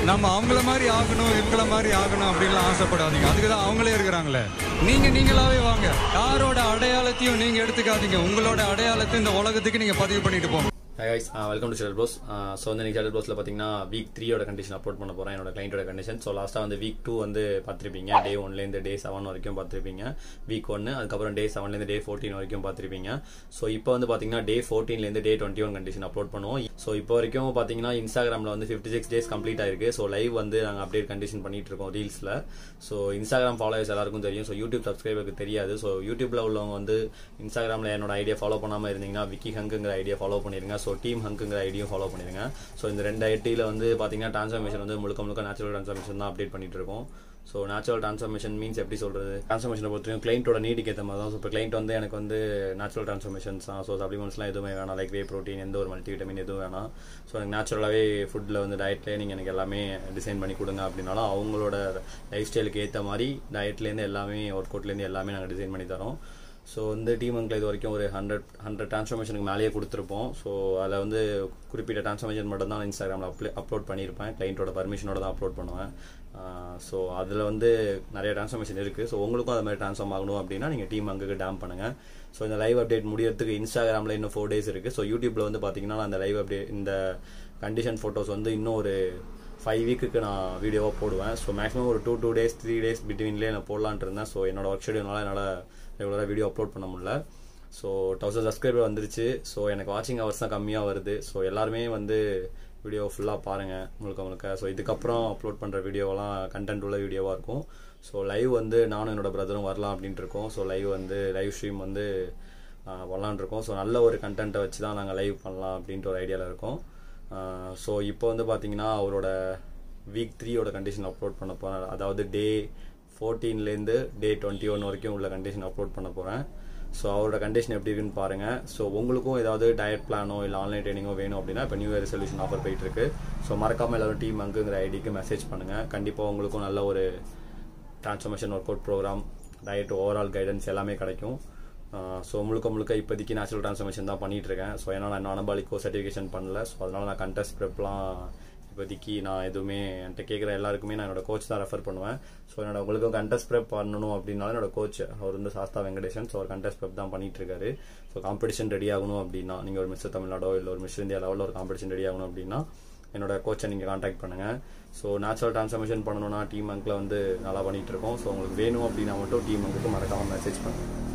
நம்ம அவங்கள மாதிரி ஆகணும் இவங்கள மாதிரி ஆகணும் அப்படின்லாம் ஆசைப்படாதீங்க. அதுக்கு தான் அவங்களே இருக்கிறாங்களே. நீங்களாவே வாங்க. யாரோட அடையாளத்தையும் நீங்க எடுத்துக்காதீங்க. உங்களோட அடையாளத்தை இந்த உலகத்துக்கு நீங்க பதிவு பண்ணிட்டு போங்க. Hi guys, welcome to Shuttle Bros. So வந்து நீங்க Shuttle Brosல பாத்தீங்கன்னா week 3 ஓட கண்டிஷன் அப்லோட் பண்ண போறேன். என்னோட கிளையண்டோட கண்டிஷன். ஸோ லாஸ்டா வந்து week 2 வந்து பார்த்திருப்பீங்க. டே 1ல இருந்து டே 7 வரைக்கும் பார்த்திருப்பீங்க. week 1 அதுக்கப்புறம் டே 7ல இருந்து டே 14 வரைக்கும் பார்த்திருப்பீங்க. ஸோ இப்போ வந்து பாத்தீங்கன்னா டே 14ல இருந்து டே 21 கண்டிஷன் அப்லோட் பண்ணுவோம். ஸோ இப்போ வரைக்கும் பாத்தீங்கன்னா இன்ஸ்டாகிராம்ல வந்து 56 டேஸ் கம்ப்ளீட் ஆயிருக்கு. ஸோ லைவ் வந்து நாங்கள் அப்டேட் கண்டிஷன் பண்ணிட்டு இருக்கோம் ரீல்ஸ்ல. ஸோ இன்ஸ்டாகிராம் ஃபாலோவர்ஸ் எல்லாருக்கும் தெரியும். ஸோ யூடியூப் சப்ஸ்கிரைபருக்கு தெரியாது. ஸோ யூடியூப்ல உள்ளவங்க வந்து இன்ஸ்டாகிராம்ல என்னோட ஐடியா ஃபாலோ பண்ணாம இருந்தீங்கன்னா விக்கி ஹங்குங்கிற ஐடியா ஃபாலோ பண்ணிருங்க. ஸோ டீம் ஹங்குங்கிற ஐடியும் ஃபாலோ பண்ணிருங்க. ஸோ இந்த ரெண்டு ஐடியில் வந்து பார்த்தீங்கன்னா டிரான்ஸ்ஃபர்மேஷன் வந்து முழுக்க நேச்சுரல் டிரான்ஸ்ஃபர்மேஷன் தான் அப்டேட் பண்ணிட்டு இருக்கோம். ஸோ நேச்சுரல் டிரான்ஸ்ஃபர்மேஷன் மீன்ஸ் எப்படி சொல்றது, டிரான்ஸ்ஃபர்மேஷனை பொறுத்தவரைக்கும் கிளைண்டோட நீடுக்கு ஏற்ற மாதிரி தான். ஸோ இப்போ கிளைண்ட் வந்து எனக்கு வந்து நேச்சுரல் டிரான்ஸ்ஃபர்மேஷன்ஸ் தான். ஸோ சப்ளிமெண்ட்ஸ்லாம் எதுவுமே வேணாம், லைக் வே ப்ரோட்டீன் எந்த ஒரு மல்டிவிட்டமின் எதுவும் வேணாம். ஸோ எனக்கு நேச்சுரலாகவே ஃபுட்டில் வந்து டயட்லேயே நீங்கள் எனக்கு எல்லாமே டிசைன் பண்ணி கொடுங்க அப்படின்னாலும் அவங்களோட லைஃப் ஸ்டைலுக்கு ஏற்ற மாதிரி டயட்லேருந்து எல்லாமே ஒர்க் அவுட்லேருந்து எல்லாமே நாங்கள் டிசைன் பண்ணி தரோம். ஸோ இந்த டீமுங்கில் இது வரைக்கும் ஒரு 100 டிரான்ஸ்ஃபர்மேஷனுக்கு மேலேயே கொடுத்துருப்போம். ஸோ அதில் வந்து குறிப்பிட்ட டிரான்ஸ்ஃபர்மேஷன் மட்டும் தான் இன்ஸ்டாகிராமில் அப்லோட் பண்ணியிருப்பேன். கிளைண்ட்டோட பர்மிஷனோட தான் அப்லோட் பண்ணுவேன். ஸோ அதில் வந்து நிறைய டிரான்ஸ்ஃபர்மேஷன் இருக்குது. ஸோ உங்களுக்கும் அது மாதிரி ட்ரான்ஸ்ஃபார்ம் ஆகணும் அப்படின்னா நீங்கள் டீம் அங்கே டேம் பண்ணுங்கள். ஸோ இந்த லைவ் அப்டேட் முடியறதுக்கு இன்ஸ்டாகிராமில் இன்னும் 4 days இருக்குது. ஸோ யூடியூப்பில் வந்து பார்த்தீங்கன்னா அந்த லைவ் அப்டேட் இந்த கண்டிஷன் ஃபோட்டோஸ் வந்து இன்னும் ஒரு 5 வீக்குக்கு நான் வீடியோவாக போடுவேன். ஸோ மேக்ஸிமம் ஒரு 2 days 3 days பிட்வீன்லேயே நான் போடலான்ட்டு இருந்தேன். ஸோ என்னோட ஒர்க் ஷெடியூல்னால என்னால் ரெகுலராக வீடியோ அப்லோட் பண்ண முடியல. ஸோ 1000 சப்ஸ்கிரைபர் வந்துருச்சு. ஸோ எனக்கு வாட்சிங் ஹவர்ஸ் தான் கம்மியாக வருது. ஸோ எல்லாருமே வந்து வீடியோ ஃபுல்லாக பாருங்கள் முழுக்க. ஸோ இதுக்கப்புறம் அப்லோட் பண்ணுற வீடியோவெல்லாம் கண்டென்ட் உள்ள வீடியோவாக இருக்கும். ஸோ லைவ் வந்து நானும் என்னோட பிரதரும் வரலாம் அப்படின்ட்டு இருக்கோம். ஸோ லைவ் ஸ்ட்ரீம் வந்து வரலான் இருக்கோம். ஸோ நல்ல ஒரு கண்டென்ட்டை வச்சு தான் நாங்கள் லைவ் பண்ணலாம் அப்படின்ட்டு ஒரு ஐடியாவில் இருக்கோம். ஸோ இப்போ வந்து பார்த்தீங்கன்னா அவரோட week 3 ஓட கண்டிஷன் அப்லோட் பண்ண போகிறேன். அதாவது டே 14லேருந்து டே 21 வரைக்கும் உள்ள கண்டிஷன் அப்லோட் பண்ண போகிறேன். ஸோ அவரோட கண்டிஷன் எப்படி இருக்குன்னு பாருங்கள். ஸோ உங்களுக்கும் ஏதாவது டயட் பிளானோ இல்லை ஆன்லைன் ட்ரைனிங்கோ வேணும் அப்படின்னா இப்போ நியூ இயர் ரெசல்யூஷன் ஆஃபர் போயிட்டு இருக்கு. ஸோ மறக்காமல் எல்லாரும் டீம் அங்குங்கிற ஐடிக்கு மெசேஜ் பண்ணுங்கள். கண்டிப்பாக உங்களுக்கும் நல்ல ஒரு transformation workout program, diet, overall guidance எல்லாமே கிடைக்கும். ஸோ முழுக்க இப்போதைக்கு நேச்சுரல் டிரான்ஸ்ஃபர்மேஷன் தான் பண்ணிட்டு இருக்கேன். ஸோ ஏன்னா நான் அனபாலிக்கோ சர்டிஃபிகேஷன் பண்ணல. ஸோ அதனால நான் கண்டெஸ்ட் ப்ரெப்லாம் இப்போதைக்கு நான் எதுவுமே என்கிட்ட கேட்குற எல்லாருக்குமே நான் என்னோட கோச் தான் ரெஃபர் பண்ணுவேன். ஸோ என்னோட உங்களுக்கும் கண்டெஸ்ட் ப்ரெப் பண்ணணும் அப்படின்னாலும் என்னோட கோச் அவர் வந்து சாஸ்தா வெங்கடேசன். ஸோ அவர் கண்டெஸ்ட் ப்ரெப் தான் பண்ணிட்டு இருக்காரு. ஸோ காம்படிஷன் ரெடி ஆகணும் அப்படின்னா நீங்கள் ஒரு மிஸ்டர் தமிழ்நாடோ இல்லை ஒரு மிஸ்டர் இந்தியா லெவலில் ஒரு காம்படிஷன் ரெடி ஆகணும் அப்படின்னா என்னோட கோச்சை நீங்கள் கான்டாக்ட் பண்ணுங்கள். ஸோ நேச்சுரல் டிரான்ஸ்ஃபர்மேஷன் பண்ணணும்னா டீம் அங்கில் வந்து நல்லா பண்ணிட்டு இருக்கோம். ஸோ உங்களுக்கு வேணும் அப்படின்னா மட்டும் டீம் அங்குக்கு மறக்காமல் மெசேஜ் பண்ணுங்கள்.